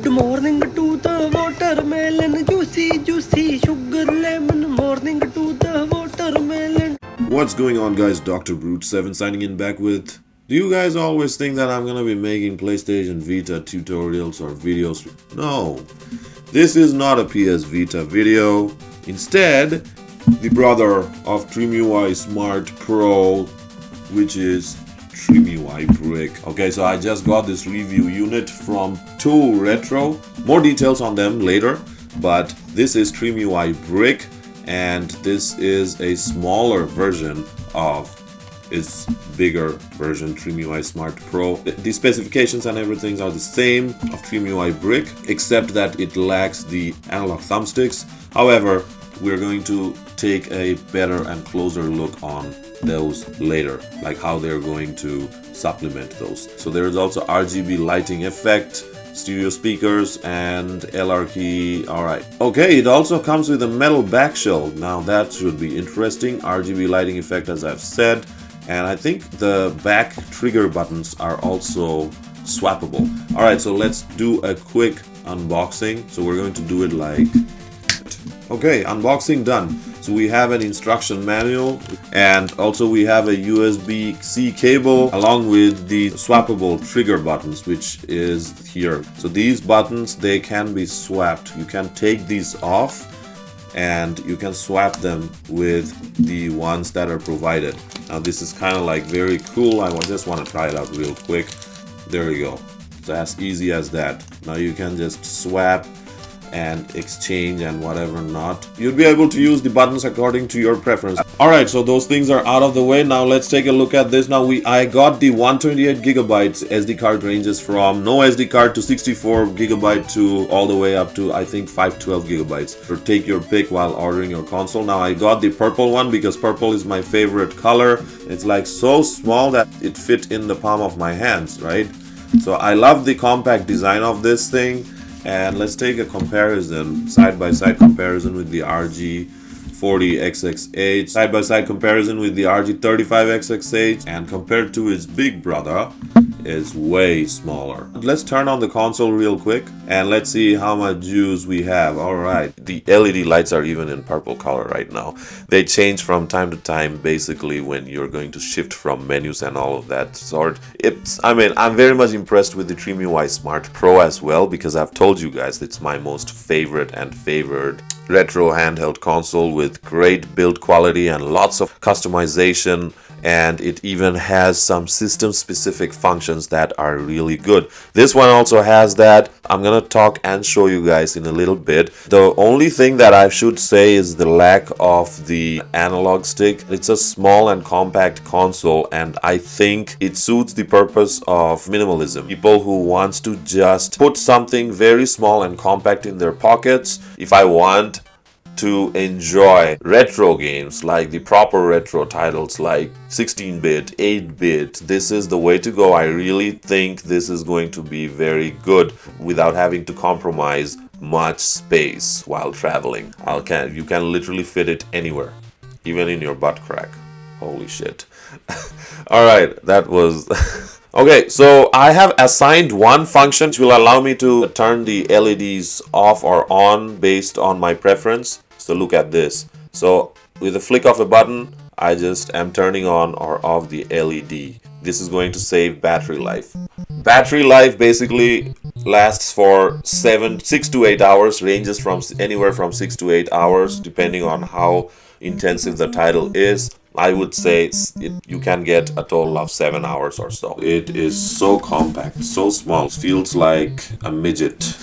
Good morning to the watermelon, juicy, juicy, sugar lemon. Morning to the watermelon. What's going on, guys? Dr. Brute7 signing in back with... Do you guys always think that I'm gonna be making PlayStation Vita tutorials or videos? No, this is not a PS Vita video. Instead, the brother of Trimui Smart Pro, which is Trimui Brick. Okay, so I just got this review unit from Trimui Retro. More details on them later, but this is Trimui Brick, and this is a smaller version of its bigger version, Trimui Smart Pro. The specifications and everything are the same of Trimui Brick, except that it lacks the analog thumbsticks. However, we're going to take a better and closer look on those later, like how they're going to supplement those. So there is also RGB lighting effect, stereo speakers, and LR key. Alright. Okay, it also comes with a metal back shell. Now that should be interesting. RGB lighting effect, as I've said. And I think the back trigger buttons are also swappable. Alright, so let's do a quick unboxing. So we're going to do it like... Okay, unboxing done. So we have an instruction manual, and also we have a USB-C cable along with the swappable trigger buttons, which is here. So these buttons, they can be swapped. You can take these off and you can swap them with the ones that are provided. Now this is kind of like very cool. I just want to try it out real quick. There you go. It's as easy as that. Now you can just swap and exchange and whatever not. You'll be able to use the buttons according to your preference. Alright, so those things are out of the way. Now let's take a look at this. Now I got the 128 gigabytes SD card, ranges from no SD card to 64 gigabyte to all the way up to I think 512 gigabytes. So take your pick while ordering your console. Now I got the purple one because purple is my favorite color. It's like so small that it fit in the palm of my hands, right? So I love the compact design of this thing. And let's take a comparison, side-by-side comparison with the RG40XXH, side-by-side comparison with the RG35XXH, and compared to its big brother, is way smaller. Let's turn on the console real quick and let's see how much juice we have. Alright, the LED lights are even in purple color right now. They change from time to time, basically when you're going to shift from menus and all of that sort. I'm very much impressed with the Trimui Smart Pro as well, because I've told you guys it's my most favorite and favored retro handheld console with great build quality and lots of customization, and it even has some system specific functions that are really good. This one also has that. I'm gonna talk and show you guys in a little bit. The only thing that I should say is the lack of the analog stick. It's a small and compact console, and I think it suits the purpose of minimalism. People who wants to just put something very small and compact in their pockets. If I want to enjoy retro games, like the proper retro titles like 16-bit, 8-bit, this is the way to go. I really think this is going to be very good without having to compromise much space while traveling. You can literally fit it anywhere, even in your butt crack. Holy shit. Alright, that was... Okay, so I have assigned one function which will allow me to turn the LEDs off or on based on my preference. So look at this. So with a flick of a button, I just am turning on or off the LED. This is going to save battery life. Battery life basically lasts for 6 to 8 hours, ranges from anywhere from 6 to 8 hours depending on how intensive the title is. I would say you can get a total of 7 hours or so. It is so compact, so small, it feels like a midget.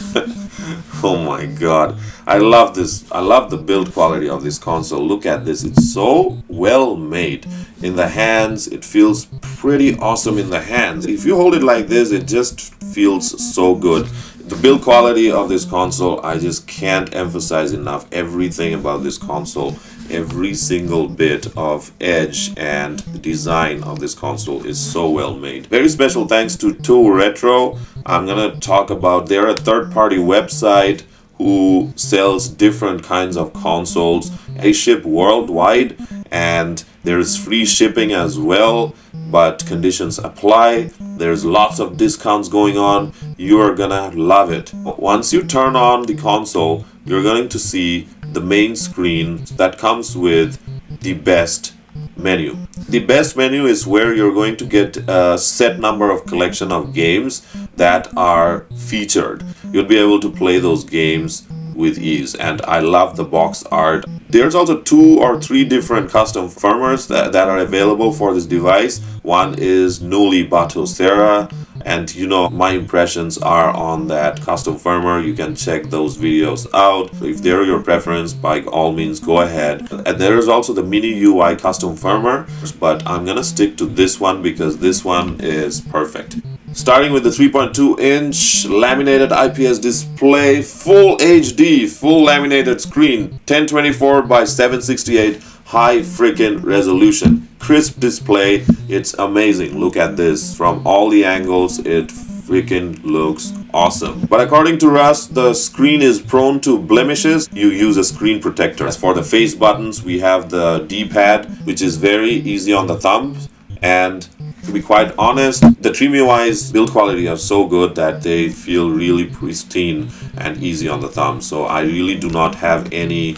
Oh my god, I love this. I love the build quality of this console. Look at this, it's so well made. In the hands, it feels pretty awesome in the hands. If you hold it like this, it just feels so good. The build quality of this console, I just can't emphasize enough. Everything about this console, every single bit of edge and the design of this console is so well made. Very special thanks to Trimui Retro. I'm gonna talk about, they're a third-party website who sells different kinds of consoles. They ship worldwide, and there's free shipping as well, but conditions apply. There's lots of discounts going on. You're gonna love it. Once you turn on the console, you're going to see the main screen that comes with the best menu. The best menu is where you're going to get a set number of collection of games that are featured. You'll be able to play those games with ease, and I love the box art. There's also 2 or 3 different custom firmwares that are available for this device. One is Nuli Batosera, and you know, my impressions are on that custom firmware. You can check those videos out. If they're your preference, by all means go ahead. And there is also the Mini UI custom firmware, but I'm gonna stick to this one because this one is perfect. Starting with the 3.2-inch laminated IPS display, full HD, full laminated screen, 1024 by 768, high freaking resolution, crisp display. It's amazing. Look at this from all the angles. It freaking looks awesome. But according to Russ, the screen is prone to blemishes. You use a screen protector. As for the face buttons, we have the D-pad, which is very easy on the thumbs, and to be quite honest, the Trimui's build quality are so good that they feel really pristine and easy on the thumb. So I really do not have any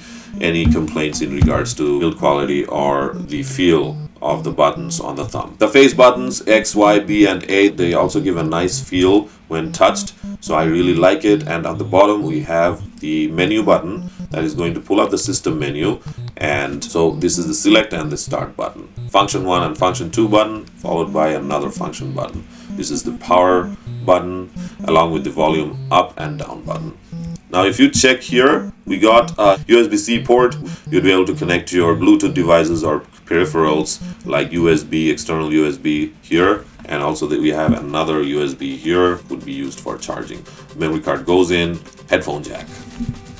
complaints in regards to build quality or the feel of the buttons on the thumb. The face buttons X, Y, B, and A, they also give a nice feel when touched, so I really like it. And on the bottom we have the menu button that is going to pull up the system menu, and so this is the select and the start button. Function 1 and function 2 button followed by another function button. This is the power button along with the volume up and down button. Now if you check here, we got a USB-C port. You'll be able to connect to your Bluetooth devices or peripherals like USB, external USB here, and also that we have another USB here, would be used for charging. Memory card goes in, headphone jack.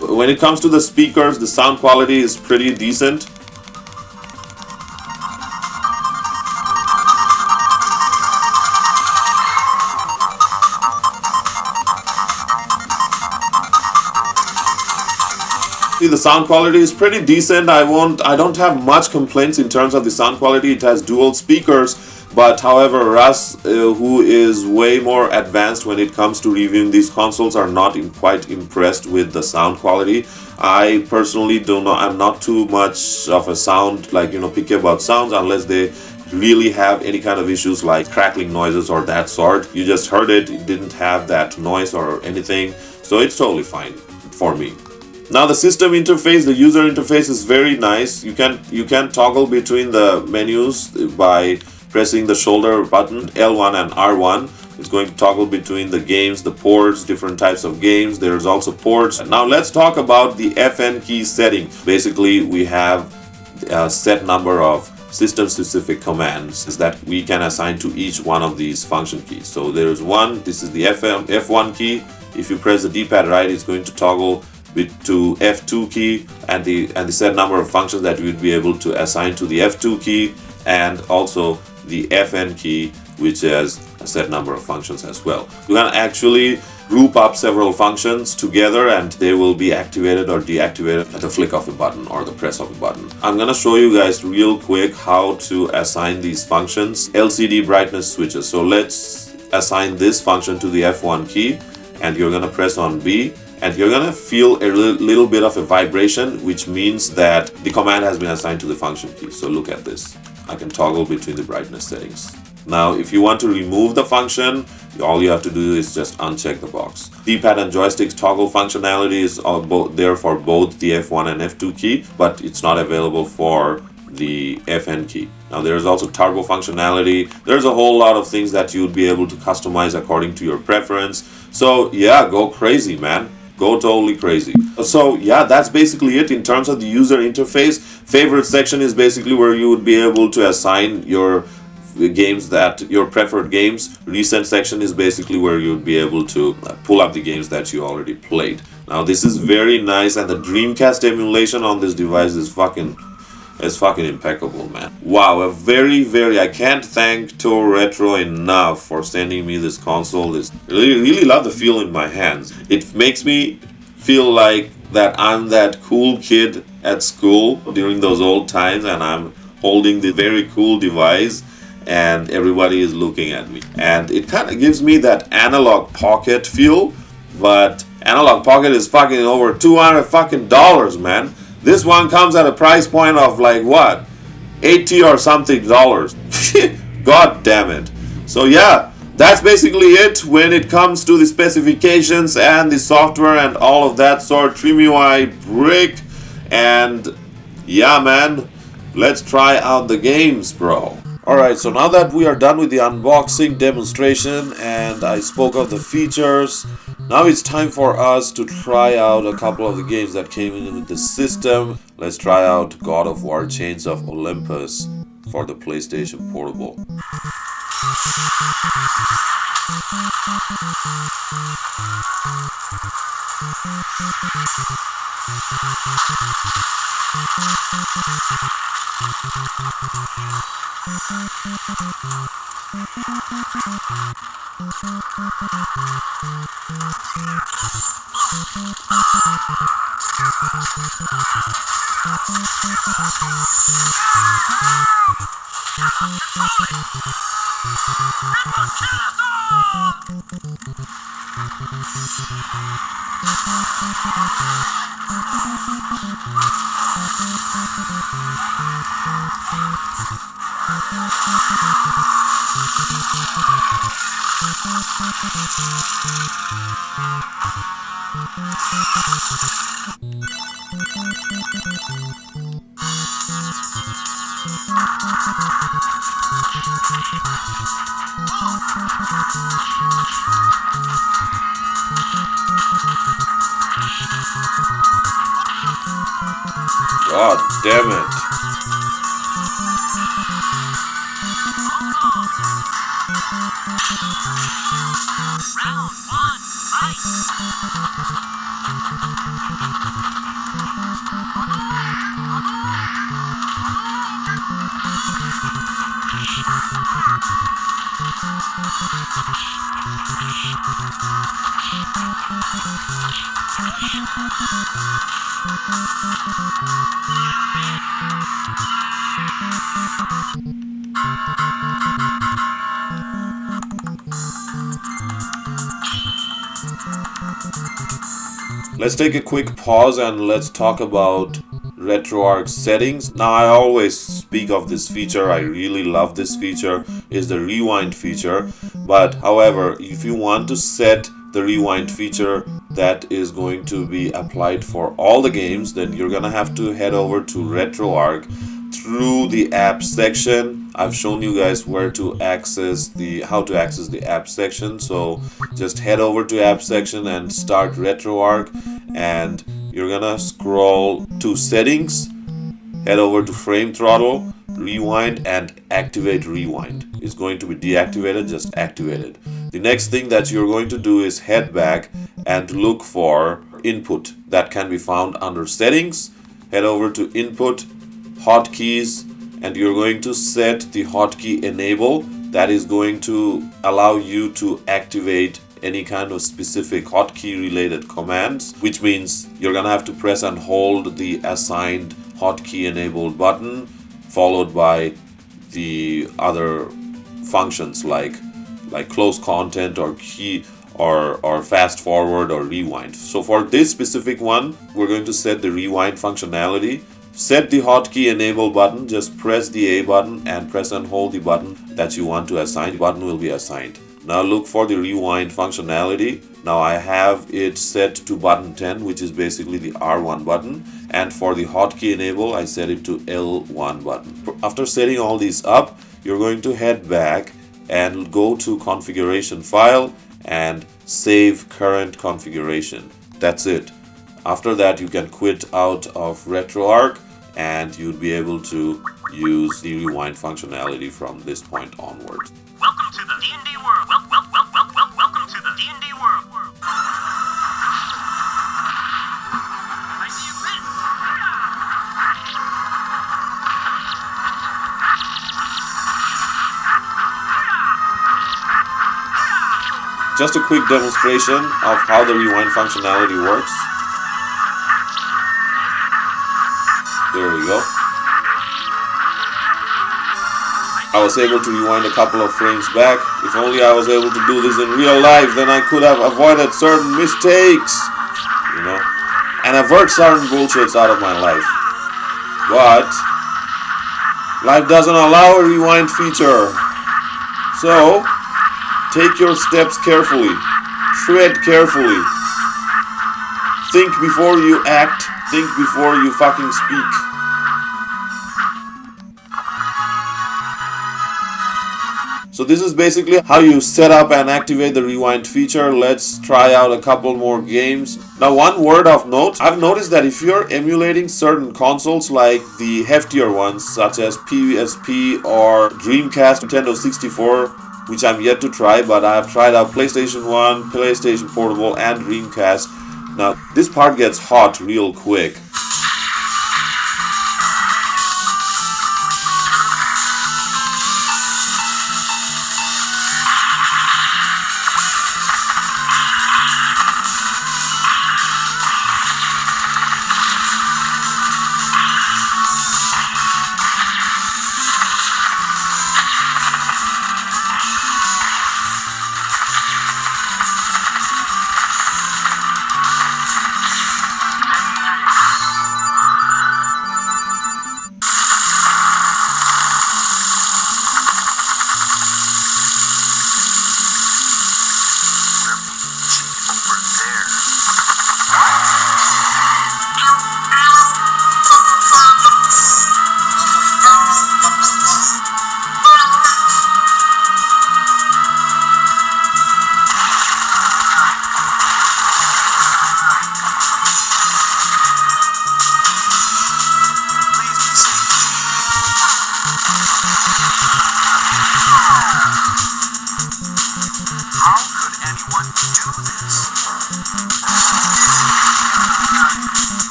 When it comes to the speakers, the sound quality is pretty decent. The sound quality is pretty decent. I don't have much complaints in terms of the sound quality. It has dual speakers, but however, Russ, who is way more advanced when it comes to reviewing these consoles, are not quite impressed with the sound quality. I personally don't know. I'm not too much of a sound, like, picky about sounds unless they really have any kind of issues like crackling noises or that sort. You just heard it, it didn't have that noise or anything, so it's totally fine for me. Now the system interface, the user interface is very nice. You can toggle between the menus by pressing the shoulder button L1 and R1. It's going to toggle between the games, the ports, different types of games. There's also ports. Now let's talk about the FN key setting. Basically, we have a set number of system-specific commands that we can assign to each one of these function keys. So there's one. This is the F1 key. If you press the D-pad right, it's going to toggle to F2 key, and the set number of functions that we'd be able to assign to the F2 key, and also the FN key, which has a set number of functions as well. You can actually group up several functions together and they will be activated or deactivated at the flick of a button or the press of a button. I'm gonna show you guys real quick how to assign these functions. LCD brightness switches. So let's assign this function to the F1 key, and you're gonna press on B, and you're gonna feel a little bit of a vibration, which means that the command has been assigned to the function key. So look at this. I can toggle between the brightness settings. Now, if you want to remove the function, all you have to do is just uncheck the box. D-pad and joystick toggle functionality is there for both the F1 and F2 key, but it's not available for the FN key. Now there's also turbo functionality. There's a whole lot of things that you'd be able to customize according to your preference. So yeah, go crazy, man. Go totally crazy. So yeah, that's basically it in terms of the user interface. Favorite section is basically where you would be able to assign your games, your preferred games. Recent section is basically where you would be able to pull up the games that you already played. Now this is very nice, and the Dreamcast emulation on this device is fucking impeccable, man. Wow, I can't thank Toho Retro enough for sending me this console. Really love the feel in my hands. It makes me feel like that I'm that cool kid at school during those old times, and I'm holding the very cool device and everybody is looking at me. And it kind of gives me that Analog Pocket feel, but Analog Pocket is fucking over $200 fucking dollars, man. This one comes at a price point of like what? 80 or something dollars. God damn it. So yeah, that's basically it when it comes to the specifications and the software and all of that sort. Trimui Brick. And yeah, man, let's try out the games, bro. Alright, so now that we are done with the unboxing demonstration and I spoke of the features, now it's time for us to try out a couple of the games that came in with the system. Let's try out God of War Chains of Olympus for the PlayStation Portable. God damn it. Round one, fight! Let's take a quick pause and let's talk about RetroArch settings. Now, I always speak of this feature. I really love this feature, is the rewind feature. But however, if you want to set the rewind feature that is going to be applied for all the games, then you're gonna have to head over to RetroArch through the app section. I've shown you guys where to access how to access the app section. So just head over to app section and start RetroArch, and you're gonna scroll to settings, head over to frame throttle, rewind, and activate rewind. It's going to be deactivated, just activate it. The next thing that you're going to do is head back and look for input. That can be found under settings. Head over to input, hotkeys, and you're going to set the hotkey enable. That is going to allow you to activate any kind of specific hotkey related commands, which means you're gonna have to press and hold the assigned hotkey enabled button, followed by the other functions like close content or key or fast forward or rewind. So for this specific one, we're going to set the rewind functionality. Set the hotkey enable button, just press the A button and press and hold the button that you want to assign. The button will be assigned. Now look for the rewind functionality. Now I have it set to button 10, which is basically the R1 button. And for the hotkey enable, I set it to L1 button. After setting all these up, you're going to head back and go to configuration file and save current configuration. That's it. After that, you can quit out of RetroArch and you'll be able to use the rewind functionality from this point onwards. Welcome to the D&D world. Welcome to the D&D world. I see you win. Just a quick demonstration of how the rewind functionality works. There we go. I was able to rewind a couple of frames back. If only I was able to do this in real life, then I could have avoided certain mistakes, you know, and avert certain bullshits out of my life. But life doesn't allow a rewind feature. So, take your steps carefully. Tread carefully. Think before you act. Think before you fucking speak. So this is basically how you set up and activate the rewind feature. Let's try out a couple more games. Now, one word of note, I've noticed that if you're emulating certain consoles like the heftier ones such as PSP or Dreamcast, Nintendo 64, which I'm yet to try, but I've tried out PlayStation 1, PlayStation Portable and Dreamcast. Now, this part gets hot real quick.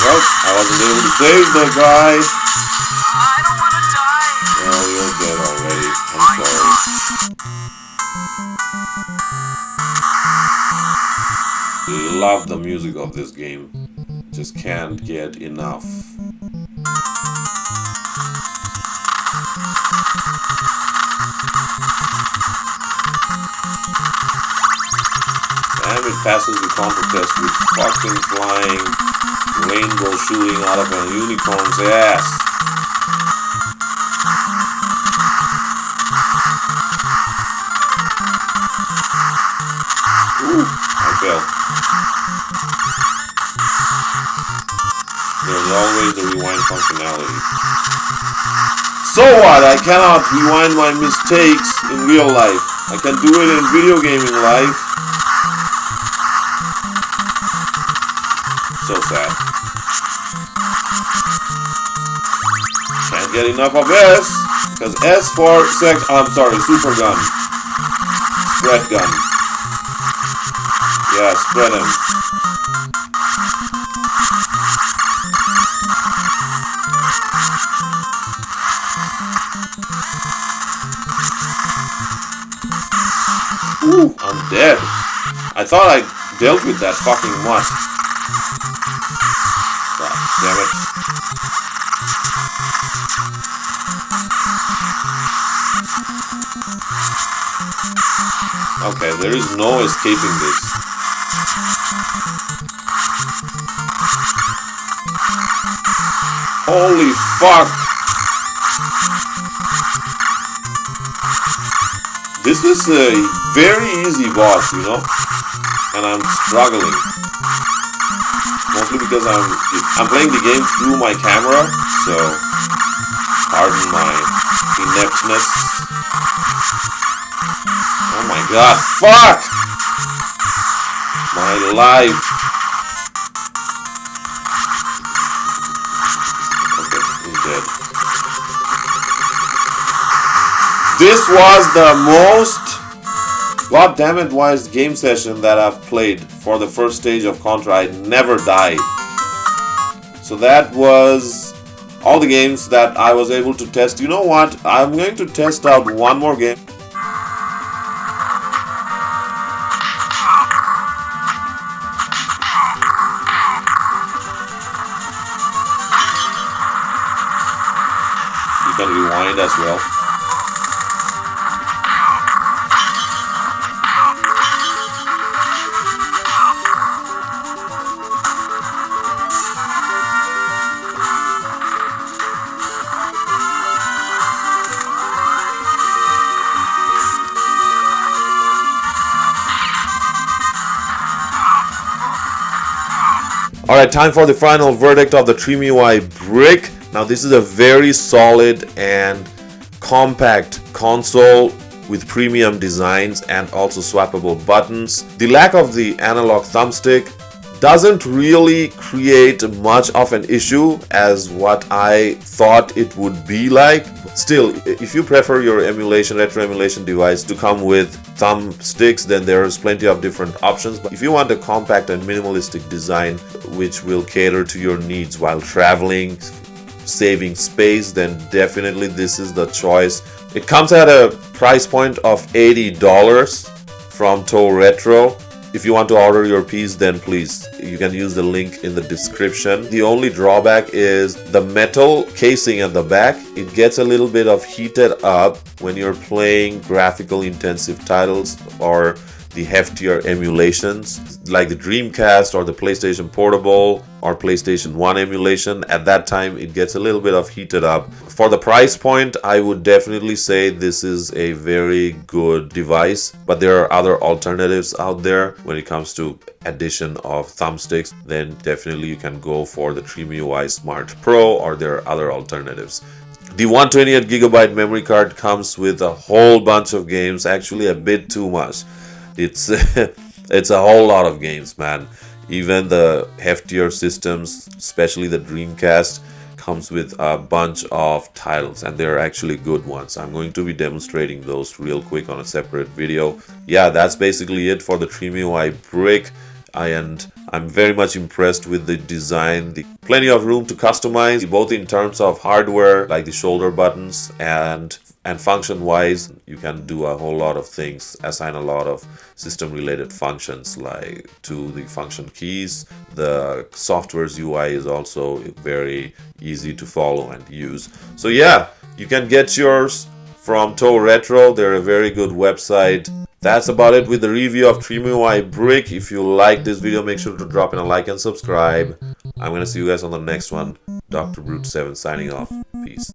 Well, I wasn't able to save the guy. I don't want to die. Well, you're dead already. I'm sorry. Love the music of this game. Just can't get enough. And it passes the control test with fucking flying rainbow shooting out of a unicorn's ass. Ooh, I failed. There's always the rewind functionality. So what? I cannot rewind my mistakes in real life. I can do it in video gaming life. So sad. Can't get enough of S. Because S for super gun. Spread gun. Yeah, spread him. Ooh, I'm dead. I thought I dealt with that fucking much. God damn it. Okay, there is no escaping this. Holy fuck! This is a very easy boss, you know? And I'm struggling. Mostly because I'm playing the game through my camera, so pardon my ineptness. Oh my god, fuck! My life. This was the most god damn it wise game session that I've played for the first stage of Contra. I never died. So that was all the games that I was able to test. You know what? I'm going to test out one more game. You can rewind as well. Alright, time for the final verdict of the Trimui Brick. Now this is a very solid and compact console with premium designs and also swappable buttons. The lack of the analog thumbstick doesn't really create much of an issue as what I thought it would be like. Still, if you prefer your emulation, retro emulation device to come with thumbsticks, then there's plenty of different options. But if you want a compact and minimalistic design which will cater to your needs while traveling, saving space, then definitely this is the choice. It comes at a price point of $80 from Toe Retro. If you want to order your piece, then please, you can use the link in the description. The only drawback is the metal casing at the back. It gets a little bit of heated up when you're playing graphical intensive titles or the heftier emulations like the Dreamcast or the PlayStation Portable or PlayStation 1 emulation. At that time it gets a little bit of heated up. For the price point, I would definitely say this is a very good device, but there are other alternatives out there when it comes to addition of thumbsticks. Then definitely you can go for the Trimui Smart Pro, or there are other alternatives. The 128GB memory card comes with a whole bunch of games, actually a bit too much. It's it's a whole lot of games, man. Even the heftier systems, especially the Dreamcast, comes with a bunch of titles, and they're actually good ones. I'm going to be demonstrating those real quick on a separate video. Yeah, that's basically it for the Trimui Brick. And I'm very much impressed with the design. Plenty of room to customize, both in terms of hardware like the shoulder buttons and function wise. You can do a whole lot of things, assign a lot of system related functions like to the function keys. The software's UI is also very easy to follow and use. So yeah, you can get yours from Toe Retro. They're a very good website. That's about it with the review of Trimui Brick. If you like this video, make sure to drop in a like and subscribe. I'm gonna see you guys on the next one. Dr. Brute 7 signing off. Peace.